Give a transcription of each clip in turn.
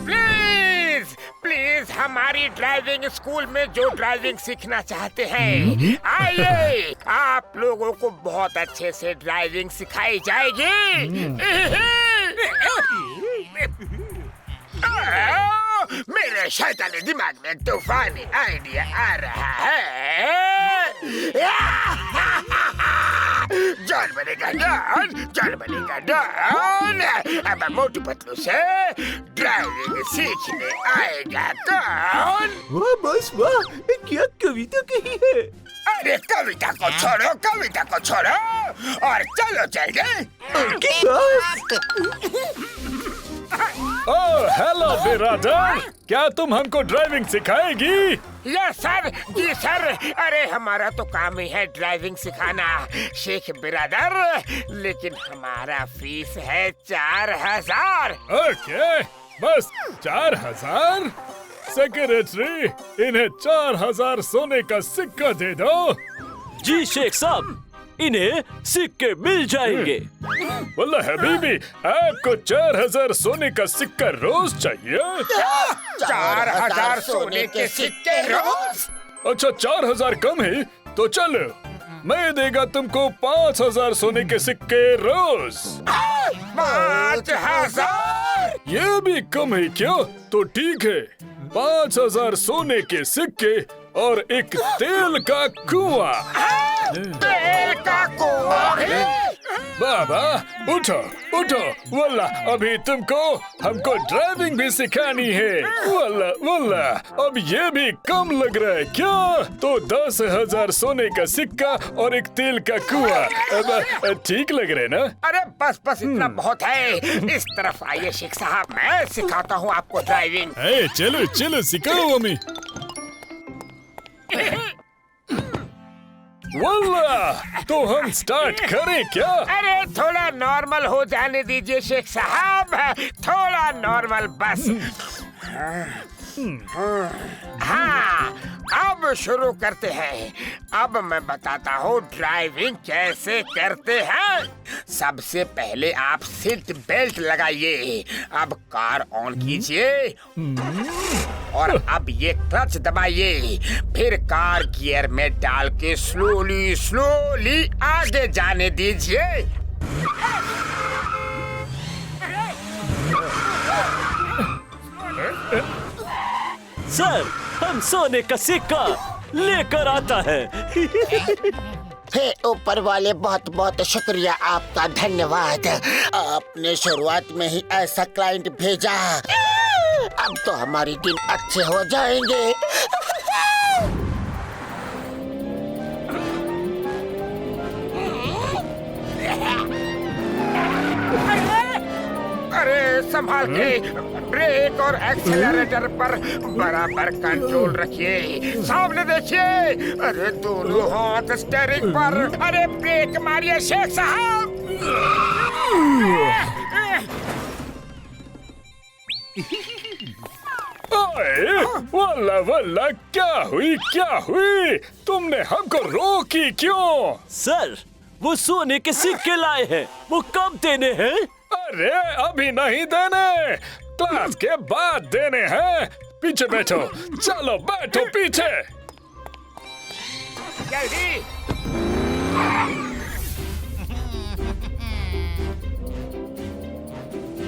Please please हमारी driving school में जो ड्राइविंग सीखना चाहते हैं आइए, आप लोगों को बहुत अच्छे से ड्राइविंग सिखाई जाएगी। मेरे शैतानी दिमाग में तूफानी आइडिया आ रहा है। जान बनेगा डॉन, जान बनेगा डॉन। अब मोटू पतलू से ड्राइविंग सीखने आएगा कौन? वाह बॉस वाह, क्या कविता कही है। अरे कविता को छोड़ो, कविता को छोड़ो और चलो चल गए। ओह हेलो बिरादर, क्या तुम हमको ड्राइविंग सिखाएगी? यस सर, जी सर। अरे हमारा तो काम ही है ड्राइविंग सिखाना शेख बिरादर, लेकिन हमारा फीस है 4000। ओके, बस 4000? सेक्रेटरी, इन्हें 4000 सोने का सिक्का दे दो। जी शेख साहब, इन्हें सिक्के मिल जाएंगे। वल्ला हबीबी, आपको 4000 सोने का सिक्का रोज चाहिए? 4000 सोने के सिक्के रोज? अच्छा 4000 कम है तो चलो, मैं देगा तुमको 5000 सोने के सिक्के रोज। 5000? ये भी कम है क्या? तो ठीक है, 5000 सोने के सिक्के और एक तेल का कुआं। तेल का कुआं? बाबा उठो उठो, वल्ला अभी तुमको हमको ड्राइविंग भी सिखानी है। वल्ला वल्ला, अब ये भी कम लग रहा है क्या? तो 10,000 सोने का सिक्का और एक तेल का कुआं ठीक लग रहा है ना? अरे बस बस, इतना बहुत है। इस तरफ आइए शेख साहब, मैं सिखाता हूँ आपको ड्राइविंग। चलो चलो सिखाओ हमें। वल्ला, तो हम स्टार्ट करें क्या? अरे थोड़ा नॉर्मल हो जाने दीजिए शेख साहब, थोड़ा नॉर्मल बस। हाँ, अब शुरू करते हैं। अब मैं बताता हूँ ड्राइविंग कैसे करते हैं। सबसे पहले आप सीट बेल्ट लगाइए। अब कार ऑन कीजिए और अब ये क्लच दबाइए। फिर कार गियर में डाल के स्लोली स्लोली आगे जाने दीजिए। सर, हम सोने का सिक्का लेकर आता है। हे ऊपर वाले, बहुत बहुत शुक्रिया आपका, धन्यवाद। आपने शुरुआत में ही ऐसा क्लाइंट भेजा। अब तो हमारे दिन अच्छे हो जाएंगे। अरे संभाल के, ब्रेक और एक्सेलरेटर पर बराबर कंट्रोल रखिए। सामने देखिए, अरे दोनों हाथ स्टीयरिंग पर। अरे ब्रेक मारिए शेख साहब। वल्ला वल्ला, क्या हुई? तुमने हमको रोकी क्यों? सर, वो सोने के सिक्के लाए हैं, वो कब देने हैं? अरे अभी नहीं देने, क्लास के बाद देने हैं। पीछे बैठो, चलो बैठो पीछे। जल्दी।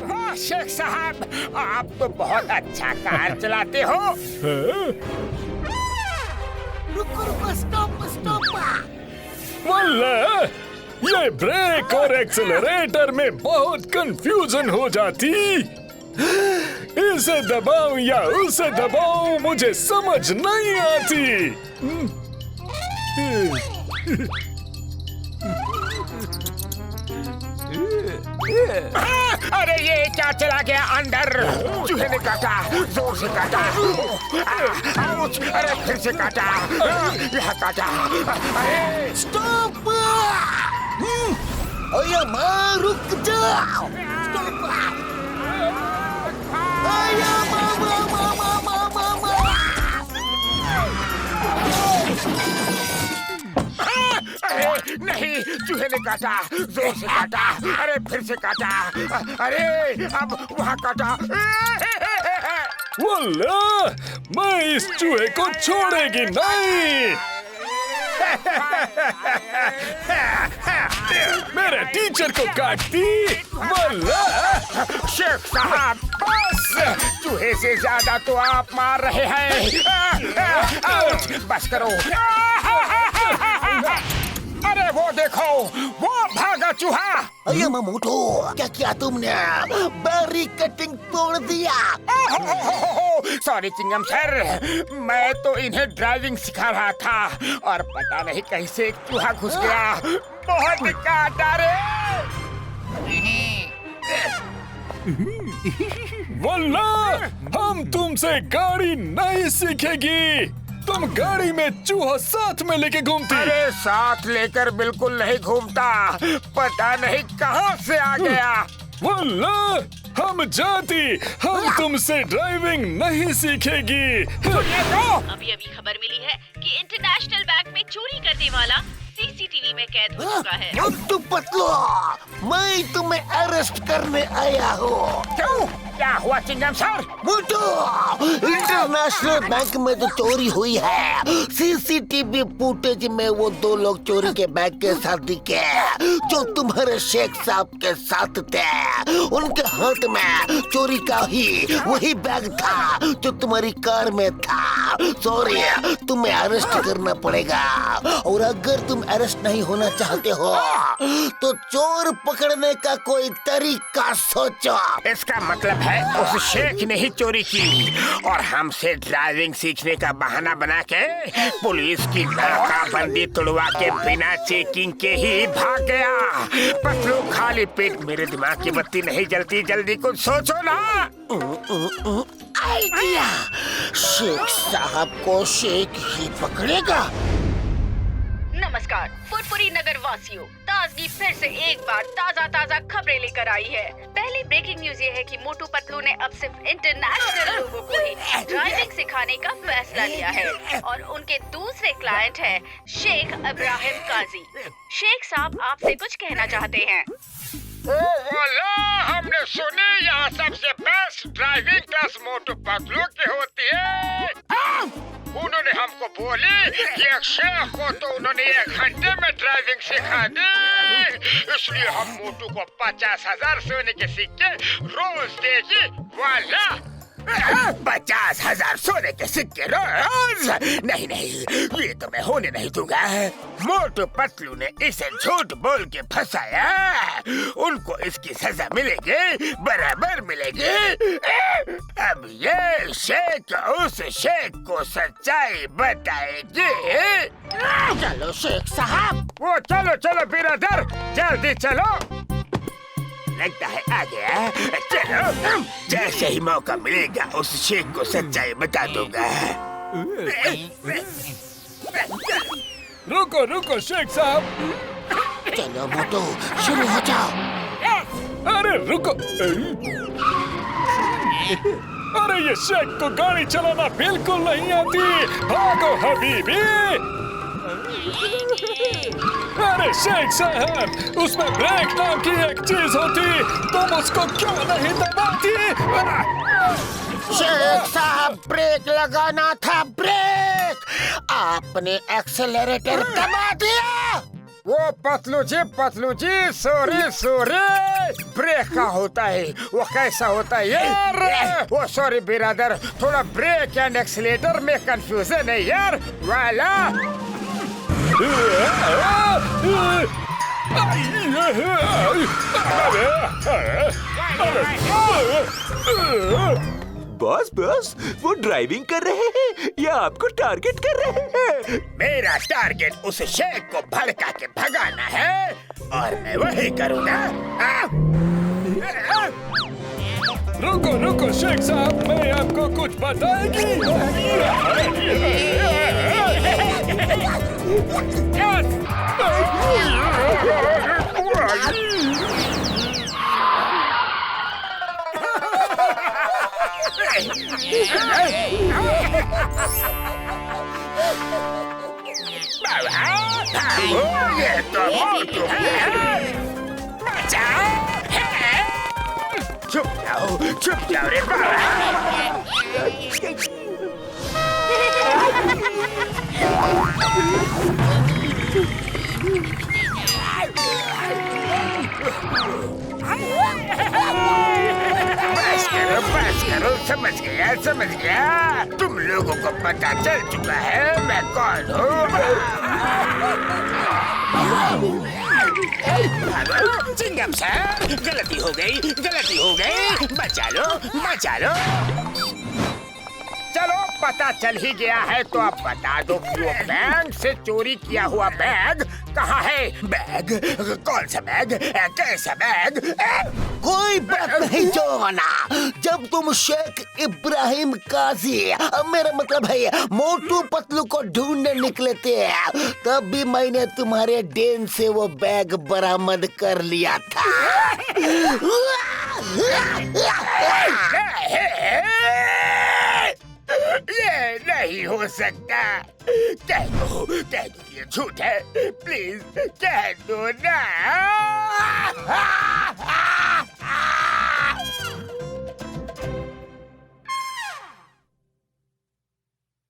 वाह शेख साहब, आप तो बहुत अच्छा कार चलाते हो। रुको, स्टॉप। वल्ला, ये ब्रेक और एक्सेलरेटर में बहुत कंफ्यूजन हो जाती। इसे दबाऊं या उसे दबाऊं, मुझे समझ नहीं आती। अरे ये क्या चला गया अंदर? चूहे ने काटा, जोर से काटा। आउच, अरे फिर से काटा, यहाँ काटा। अरे स्टॉप! ओए माँ, रुक जाओ। स्टॉप! ओए नहीं, चूहे ने काटा, जोर से काटा, अरे फिर से काटा, अरे अब वहाँ काटा। वल्ला, मैं इस चूहे को छोड़ेगी नहीं। मेरे टीचर को काटती। वल्ला, शेख साहब, बस, चूहे से ज्यादा तो आप मार रहे हैं। आउच, बस करो। अरे वो देखो, वो भागा चूहा। अरे मोटू, क्या किया तुमने? बेरी कटिंग तोड़ दिया। सॉरी चिंगम सर, मैं तो इन्हें ड्राइविंग सिखा रहा था और पता नहीं कैसे एक चूहा घुस गया। बहुत काटा रे। वल्ला, हम तुमसे गाड़ी नहीं सीखेगी। तुम गाड़ी में चूहा साथ में लेके घूमती। अरे साथ लेकर बिल्कुल नहीं घूमता, पता नहीं कहाँ से आ गया। वल्ला, हम जाती, हम तुमसे ड्राइविंग नहीं सीखेगी। अभी अभी खबर मिली है कि इंटरनेशनल बैंक में चोरी करने वाला सीसीटीवी में कैद हो चुका है। मोटू पतलू, मैं तुम्हें अरेस्ट करने आया हूँ। क्यों? क्या हुआ चिंगम सर? मोटू, इंटरनेशनल बैंक में जो चोरी हुई है, सीसीटीवी फुटेज में वो दो लोग चोरी के बैग के साथ दिखे, जो तुम्हारे शेख साहब के साथ थे। उनके हाथ में चोरी का ही वही बैग था जो तुम्हारी कार में था। सॉरी, तुम्हें अरेस्ट करना पड़ेगा। और अगर तुम अरेस्ट नहीं होना चाहते हो तो चोर पकड़ने का कोई तरीका सोचो। इसका मतलब है उस शेख ने ही चोरी की और हमसे ड्राइविंग सीखने का बहाना बना के पुलिस की नाकाबंदी तोड़वा के बिना चेकिंग के ही भाग गया। पतलू, खाली पेट मेरे दिमाग की बत्ती नहीं जलती, जल्दी कुछ सोचो ना। आइडिया, शेख साहब को शेख ही पकड़ेगा। नमस्कार फुटपुरी नगर वासियों, ताजगी फिर से एक बार ताज़ा खबरें लेकर आई है। पहली ब्रेकिंग न्यूज ये है कि मोटू पतलू ने अब सिर्फ इंटरनेशनल लोगों को ही ड्राइविंग सिखाने का फैसला लिया है और उनके दूसरे क्लाइंट है शेख इब्राहिम काजी। शेख साहब आपसे कुछ कहना चाहते हैं। हमने सुनी यहाँ सबसे best driving class Motu Patlu की होती है। उन्होंने हमको बोली कि एक शेख को तो उन्होंने 1 घंटे में ड्राइविंग सिखा दी, इसलिए हम मोटू को 50,000 सोने के सिक्के रोज देगी। वाला, 50,000 सोने के सिक्के रोज? नहीं, ये तो मैं होने नहीं दूंगा। मोटू पतलू ने इसे झूठ बोल के फंसाया, उनको इसकी सजा मिलेगी, बराबर मिलेगी। अब ये शेख उस शेख को सच्चाई बताएगी। चलो शेख साहब। वो चलो बिरादर, जल्दी चलो। लगता है आ गया। चलो, जैसे ही मौका मिलेगा उस शेख को सच्चाई बता दूंगा। रुको शेख साहब। चलो मोटू, शुरू हो जाओ। अरे रुको। अरे ये शेख को गाड़ी चलाना बिल्कुल नहीं आती। भागो हबीबी। अरे शेख साहब, उसमें ब्रेक नाम की एक चीज होती, तुम उसको क्यों नहीं दबाती? शेख साहब, ब्रेक लगाना था, ब्रेक। आपने एक्सेलरेटर दबा दिया। वो पतलू जी, सॉरी। ब्रेक का होता है, वो कैसा होता है यार? वो सॉरी बिरादर, थोड़ा ब्रेक एंड एक्सीलेटर में कंफ्यूजन है यार। वाला, बॉस, वो ड्राइविंग कर रहे हैं या आपको टारगेट कर रहे हैं? मेरा टारगेट उस शेख को भड़का के भगाना है और मैं वही करूँगा। रुको शेख साहब, मैं आपको कुछ बताएगी। ये तो मोटू है। बचाओ। छुप जाओ रे बाबा। बस करो, समझ गया। तुम लोगों को पता चल चुका है मैं कौन हूँ। चिंगम सर, गलती हो गई। बचा लो। चलो पता चल ही गया है तो अब बता दो कि वो बैंक से चोरी किया हुआ बैग कहाँ है? बैग? कौन सा बैग? कैसा बैग? कोई बात नहीं जोना। जब तुम शेख इब्राहिम काजी, मेरा मतलब है मोटू पतलू को ढूंढने निकले थे, तब भी मैंने तुम्हारे डेन से वो बैग बरामद कर लिया था। ये नहीं हो सकता। कह दो ये झूठ है। प्लीज कह दो ना।